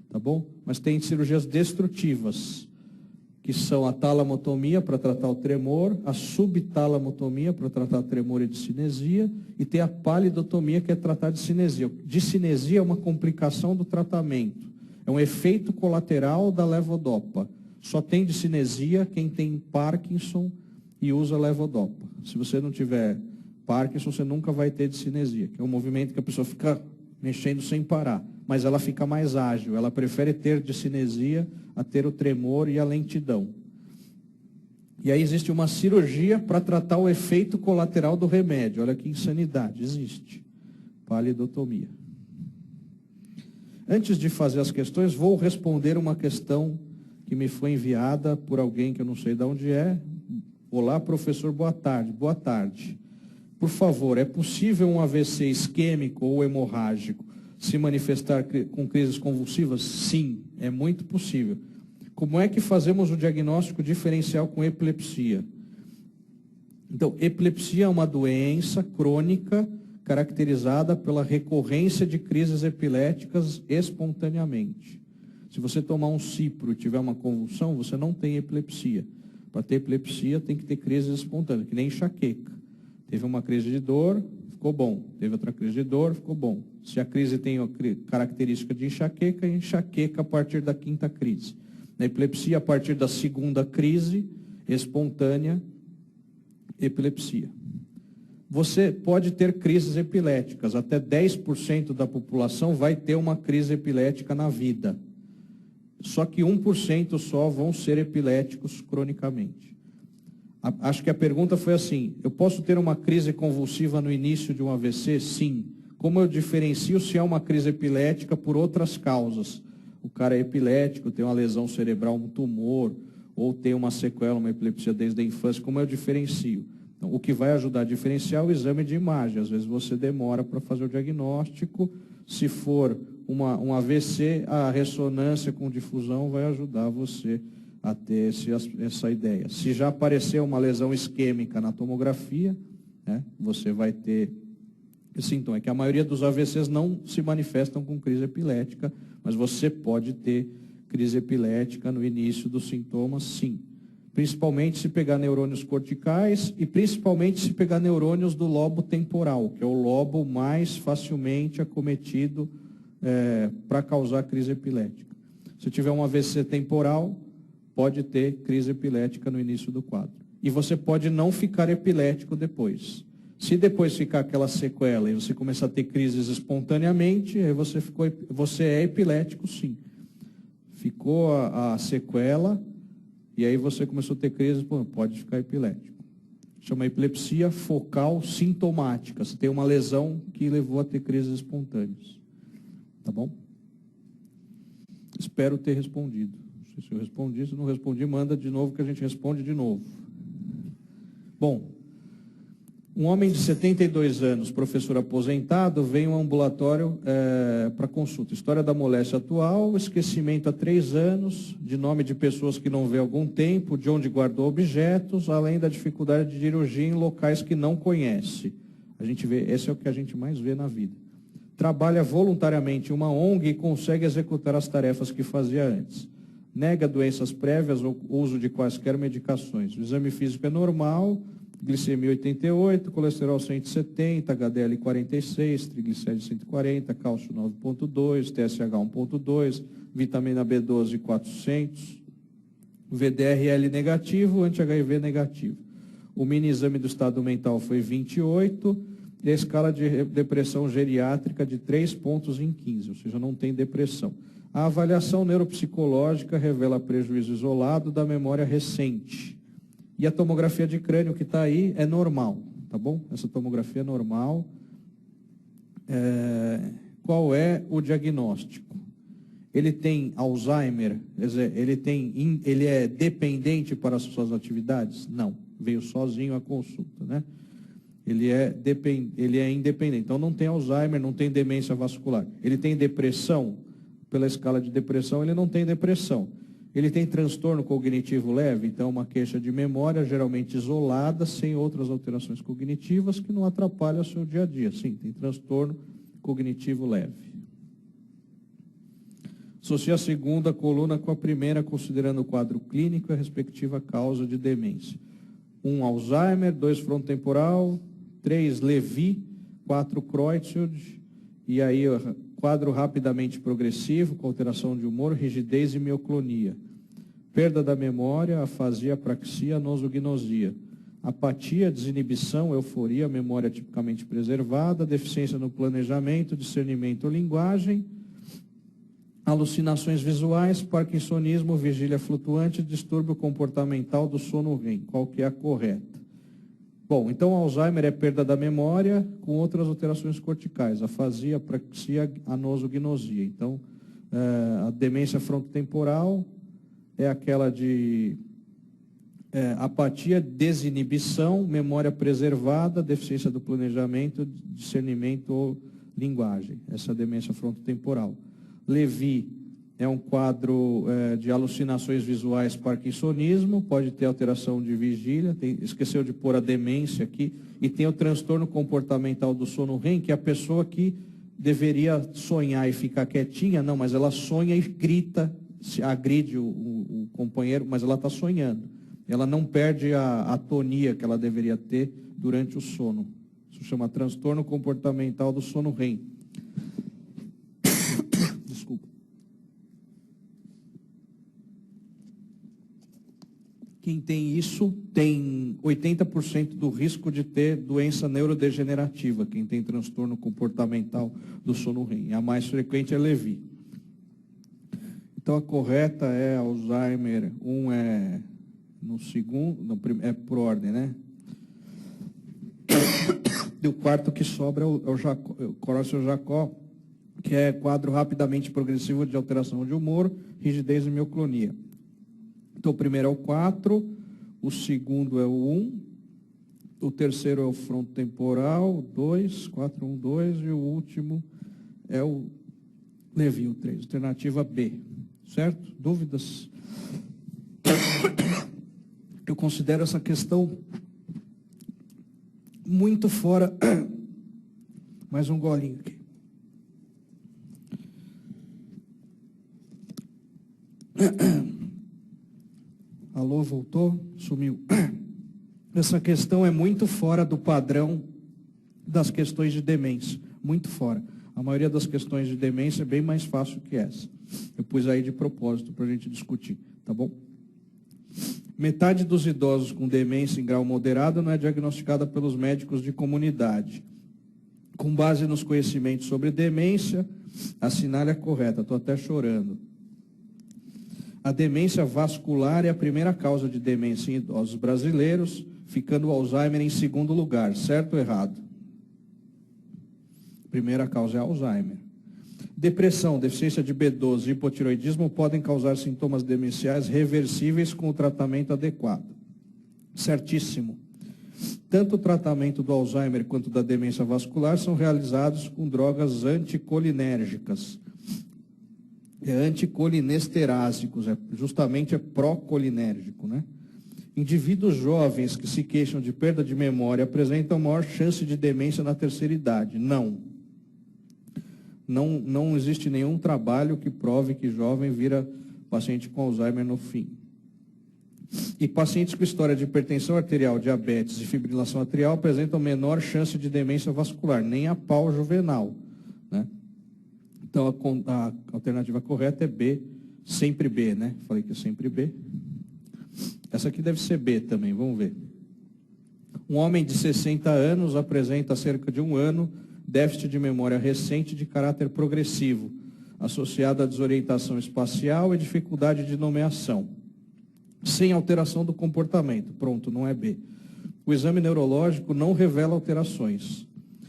tá bom? Mas tem cirurgias destrutivas, que são a talamotomia para tratar o tremor, a subtalamotomia para tratar tremor e discinesia, e tem a palidotomia, que é tratar discinesia. Discinesia é uma complicação do tratamento, é um efeito colateral da levodopa. Só tem discinesia quem tem Parkinson e usa levodopa. Se você não tiver Parkinson, você nunca vai ter discinesia, que é um movimento que a pessoa fica mexendo sem parar, mas ela fica mais ágil, ela prefere ter discinesia a ter o tremor e a lentidão. E aí existe uma cirurgia para tratar o efeito colateral do remédio. Olha que insanidade, existe. Palidotomia. Antes de fazer as questões, vou responder uma questão que me foi enviada por alguém que eu não sei de onde é. Olá, professor, boa tarde. Boa tarde. Por favor, é possível um AVC isquêmico ou hemorrágico se manifestar com crises convulsivas? Sim, é muito possível. Como é que fazemos o diagnóstico diferencial com epilepsia? Então, epilepsia é uma doença crônica caracterizada pela recorrência de crises epiléticas espontaneamente. Se você tomar um cipro e tiver uma convulsão, você não tem epilepsia. Para ter epilepsia, tem que ter crises espontâneas, que nem enxaqueca. Teve uma crise de dor, ficou bom. Teve outra crise de dor, ficou bom. Se a crise tem a característica de enxaqueca, enxaqueca a partir da 5ª crise. Na epilepsia, a partir da 2ª crise espontânea, epilepsia. Você pode ter crises epiléticas. Até 10% da população vai ter uma crise epilética na vida. Só que 1% só vão ser epiléticos cronicamente. Acho que a pergunta foi assim: eu posso ter uma crise convulsiva no início de um AVC? Sim. Como eu diferencio se é uma crise epilética por outras causas? O cara é epilético, tem uma lesão cerebral, um tumor, ou tem uma sequela, uma epilepsia desde a infância. Como eu diferencio? Então, o que vai ajudar a diferenciar é o exame de imagem. Às vezes você demora para fazer o diagnóstico. Se for um AVC, a ressonância com difusão vai ajudar você a ter essa ideia. Se já apareceu uma lesão isquêmica na tomografia, né, você vai ter esse sintoma. É que a maioria dos AVCs não se manifestam com crise epilética, mas você pode ter crise epilética no início dos sintomas, sim. Principalmente se pegar neurônios corticais e principalmente se pegar neurônios do lobo temporal, que é o lobo mais facilmente acometido para causar crise epilética. Se tiver um AVC temporal, pode ter crise epilética no início do quadro. E você pode não ficar epilético depois. Se depois ficar aquela sequela e você começar a ter crises espontaneamente, aí você é epilético, sim. Ficou a sequela e aí você começou a ter crises, pode ficar epilético. Chama epilepsia focal sintomática. Você tem uma lesão que levou a ter crises espontâneas. Tá bom? Espero ter respondido. Não sei se eu respondi. Se não respondi, manda de novo que a gente responde de novo. Bom, um homem de 72 anos, professor aposentado, vem ao ambulatório para consulta. História da moléstia atual, esquecimento há 3 anos, de nome de pessoas que não vê há algum tempo, de onde guardou objetos, além da dificuldade de dirigir em locais que não conhece. A gente vê, esse é o que a gente mais vê na vida. Trabalha voluntariamente em uma ONG e consegue executar as tarefas que fazia antes. Nega doenças prévias ou uso de quaisquer medicações. O exame físico é normal, glicemia 88, colesterol 170, HDL 46, triglicérides 140, cálcio 9,2, TSH 1,2, vitamina B12 400, VDRL negativo, anti-HIV negativo. O mini exame do estado mental foi 28, e a escala de depressão geriátrica de 3 pontos em 15, ou seja, não tem depressão. A avaliação neuropsicológica revela prejuízo isolado da memória recente. E a tomografia de crânio que está aí é normal, tá bom? Essa tomografia é normal, Qual é o diagnóstico? Ele tem Alzheimer? Quer dizer, ele é dependente para as suas atividades? Não, veio sozinho à consulta, né? Ele é independente, então não tem Alzheimer, não tem demência vascular. Ele tem depressão? Pela escala de depressão, ele não tem depressão. Ele tem transtorno cognitivo leve, então uma queixa de memória, geralmente isolada, sem outras alterações cognitivas, que não atrapalham o seu dia a dia. Sim, tem transtorno cognitivo leve. Associa a segunda coluna com a primeira, considerando o quadro clínico e a respectiva causa de demência. 1, Alzheimer, 2, frontotemporal, 3, Lewy, 4, Creutzfeldt, e aí quadro rapidamente progressivo, com alteração de humor, rigidez e mioclonia. Perda da memória, afasia, apraxia, nosognosia. Apatia, desinibição, euforia, memória tipicamente preservada, deficiência no planejamento, discernimento ou linguagem, alucinações visuais, parkinsonismo, vigília flutuante, distúrbio comportamental do sono REM. Qual que é a correta? Bom, então Alzheimer é perda da memória com outras alterações corticais, afasia, apraxia, anosognosia. Então, a demência frontotemporal é aquela de apatia, desinibição, memória preservada, deficiência do planejamento, discernimento ou linguagem. Essa é a demência frontotemporal. Lewy é um quadro de alucinações visuais, parkinsonismo, pode ter alteração de vigília, esqueceu de pôr a demência aqui, e tem o transtorno comportamental do sono REM, que é a pessoa que deveria sonhar e ficar quietinha, não, mas ela sonha e grita, agride o companheiro, mas ela está sonhando. Ela não perde a tonia que ela deveria ter durante o sono. Isso chama transtorno comportamental do sono REM. Desculpa. Quem tem isso tem 80% do risco de ter doença neurodegenerativa, quem tem transtorno comportamental do sono REM. A mais frequente é Lewy. Então a correta é Alzheimer, é no segundo, é por ordem, né? E o quarto que sobra é o Creutzfeldt-Jakob, que é quadro rapidamente progressivo de alteração de humor, rigidez e mioclonia. Então, o primeiro é o 4, o segundo é o 1, o terceiro é o frontotemporal, 2, 4, 1, 2, e o último é o Lewy, o 3, alternativa B. Certo? Dúvidas? Eu considero essa questão muito fora. Mais um golinho aqui. Alô, voltou? Sumiu. Essa questão é muito fora do padrão das questões de demência. Muito fora. A maioria das questões de demência é bem mais fácil que essa. Eu pus aí de propósito para a gente discutir, tá bom? Metade dos idosos com demência em grau moderado não é diagnosticada pelos médicos de comunidade. Com base nos conhecimentos sobre demência, assinale a correta. Estou até chorando. A demência vascular é a primeira causa de demência em idosos brasileiros, ficando o Alzheimer em segundo lugar. Certo ou errado? Primeira causa é Alzheimer. Depressão, deficiência de B12 e hipotiroidismo podem causar sintomas demenciais reversíveis com o tratamento adequado. Certíssimo. Tanto o tratamento do Alzheimer quanto da demência vascular são realizados com drogas anticolinérgicas. Anticolinesterásicos, justamente é procolinérgico, né? Indivíduos jovens que se queixam de perda de memória apresentam maior chance de demência na terceira idade. Não existe nenhum trabalho que prove que jovem vira paciente com Alzheimer no fim. E pacientes com história de hipertensão arterial, diabetes e fibrilação atrial apresentam menor chance de demência vascular, nem a pau juvenal, né? Então, a alternativa correta é B, sempre B, né? Falei que é sempre B. Essa aqui deve ser B também, vamos ver. Um homem de 60 anos apresenta há cerca de um ano déficit de memória recente de caráter progressivo, associado à desorientação espacial e dificuldade de nomeação, sem alteração do comportamento. Pronto, não é B. O exame neurológico não revela alterações.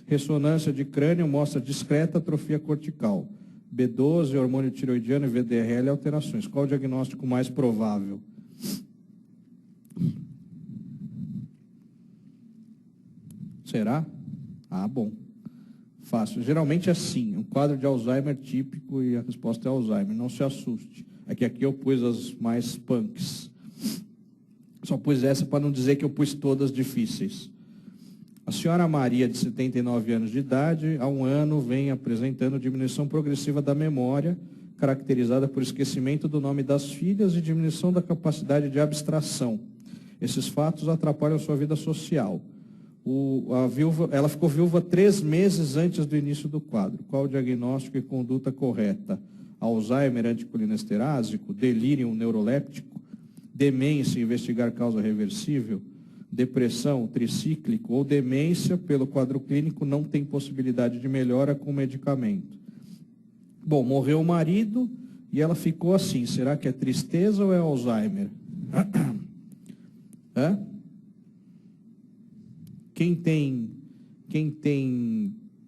Ressonância de crânio mostra discreta atrofia cortical. B12, hormônio tiroidiano e VDRL alterações. Qual o diagnóstico mais provável? Será? Ah, bom. Fácil. Geralmente é sim. Um quadro de Alzheimer típico e a resposta é Alzheimer. Não se assuste. É que aqui eu pus as mais punks. Só pus essa para não dizer que eu pus todas difíceis. A senhora Maria, de 79 anos de idade, há um ano vem apresentando diminuição progressiva da memória, caracterizada por esquecimento do nome das filhas e diminuição da capacidade de abstração. Esses fatos atrapalham sua vida social. Ela ficou viúva 3 meses antes do início do quadro. Qual o diagnóstico e conduta correta? Alzheimer anticolinesterase, delírio neuroléptico, demência, investigar causa reversível, depressão, tricíclico ou demência pelo quadro clínico não tem possibilidade de melhora com medicamento. Bom, morreu o marido e ela ficou assim. Será que é tristeza ou é Alzheimer? Hã? Quem tem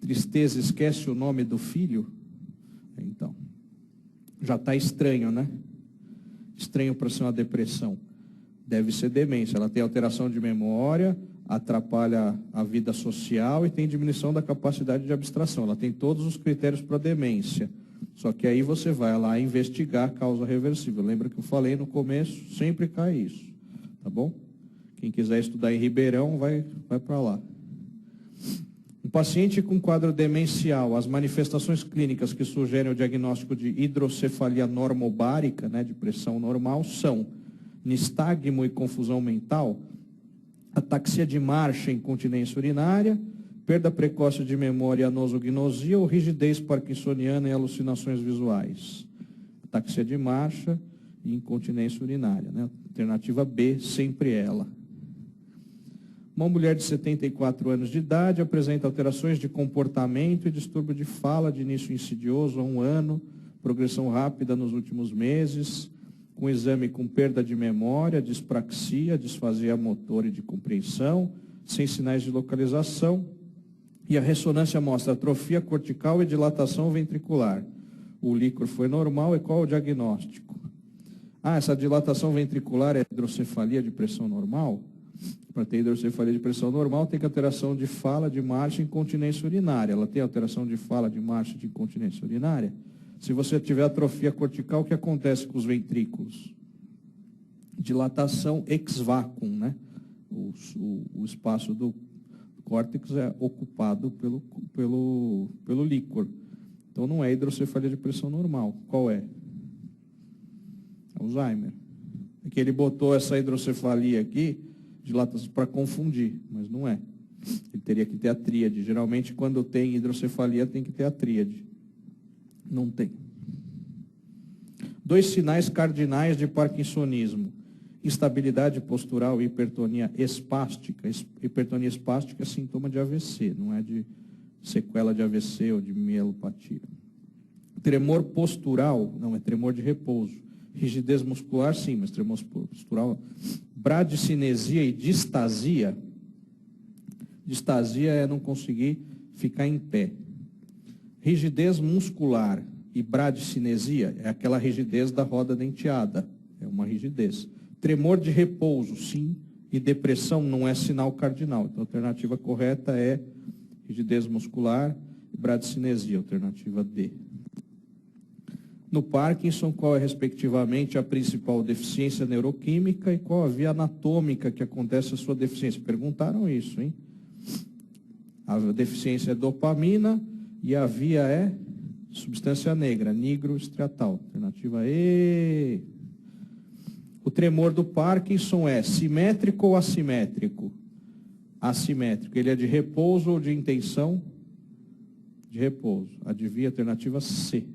tristeza esquece o nome do filho? Então, já está estranho, né? Estranho para ser uma depressão. Deve ser demência. Ela tem alteração de memória, atrapalha a vida social e tem diminuição da capacidade de abstração. Ela tem todos os critérios para demência. Só que aí você vai lá investigar a causa reversível. Lembra que eu falei no começo? Sempre cai isso. Tá bom? Quem quiser estudar em Ribeirão, vai para lá. Um paciente com quadro demencial, as manifestações clínicas que sugerem o diagnóstico de hidrocefalia normobárica, né, de pressão normal, são nistagmo e confusão mental, ataxia de marcha e incontinência urinária, perda precoce de memória e anosognosia ou rigidez parkinsoniana e alucinações visuais. Ataxia de marcha e incontinência urinária, né? Alternativa B, sempre ela. Uma mulher de 74 anos de idade apresenta alterações de comportamento e distúrbio de fala de início insidioso há 1 ano, progressão rápida nos últimos meses, com exame com perda de memória, dispraxia, disfasia motora e de compreensão, sem sinais de localização, e a ressonância mostra atrofia cortical e dilatação ventricular. O líquor foi normal e qual o diagnóstico? Ah, essa dilatação ventricular é hidrocefalia de pressão normal? Para ter hidrocefalia de pressão normal, tem que alteração de fala, de marcha e incontinência urinária. Ela tem alteração de fala, de marcha e de incontinência urinária? Se você tiver atrofia cortical, o que acontece com os ventrículos? Dilatação ex vacuum, né? O espaço do córtex é ocupado pelo líquor. Então não é hidrocefalia de pressão normal. Qual é? Alzheimer. É que ele botou essa hidrocefalia aqui, dilatação, para confundir, mas não é. Ele teria que ter a tríade. Geralmente, quando tem hidrocefalia, tem que ter a tríade. Não tem. 2 sinais cardinais de parkinsonismo. Instabilidade postural e hipertonia espástica. Hipertonia espástica é sintoma de AVC, não é de sequela de AVC ou de mielopatia. Tremor postural, não, é tremor de repouso. Rigidez muscular, sim, mas tremor postural. Bradicinesia e distasia. Distasia é não conseguir ficar em pé. Rigidez muscular e bradicinesia é aquela rigidez da roda denteada. É uma rigidez. Tremor de repouso, sim, e depressão não é sinal cardinal. Então, a alternativa correta é rigidez muscular e bradicinesia, alternativa D. No Parkinson, qual é, respectivamente, a principal deficiência neuroquímica e qual a via anatômica que acontece a sua deficiência? Perguntaram isso, hein? A deficiência é dopamina e a via é substância negra, nigroestriatal. Alternativa E. O tremor do Parkinson é simétrico ou assimétrico? Assimétrico. Ele é de repouso ou de intenção? De repouso. Adivinha, alternativa C.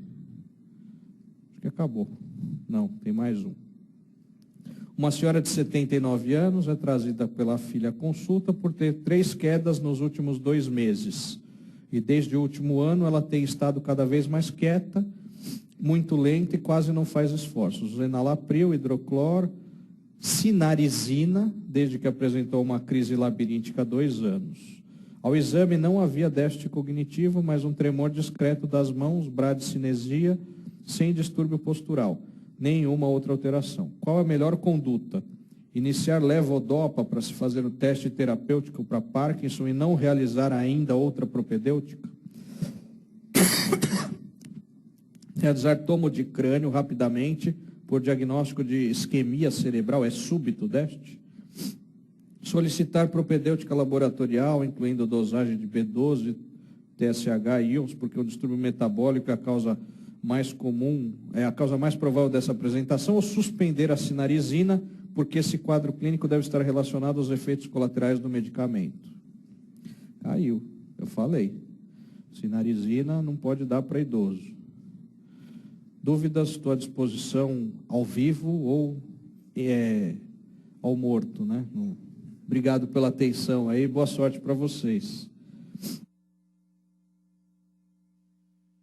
Acho que acabou. Não, tem mais um. Uma senhora de 79 anos é trazida pela filha à consulta por ter 3 quedas nos últimos 2 meses. E desde o último ano ela tem estado cada vez mais quieta, muito lenta e quase não faz esforços. Enalapril, hidroclor, sinarizina, desde que apresentou uma crise labiríntica há 2 anos. Ao exame não havia déficit cognitivo, mas um tremor discreto das mãos, bradicinesia, sem distúrbio postural, nenhuma outra alteração. Qual a melhor conduta? Iniciar levodopa para se fazer o teste terapêutico para Parkinson e não realizar ainda outra propedêutica? Realizar tomo de crânio rapidamente por diagnóstico de isquemia cerebral, é súbito o déficit? Solicitar propedêutica laboratorial, incluindo dosagem de B12, TSH e íons, porque o distúrbio metabólico é a causa mais comum, é a causa mais provável dessa apresentação, ou suspender a sinarizina, porque esse quadro clínico deve estar relacionado aos efeitos colaterais do medicamento. Caiu, eu falei. Sinarizina não pode dar para idoso. Dúvidas, estou à disposição ao vivo ou ao morto, né? Obrigado pela atenção aí, boa sorte para vocês.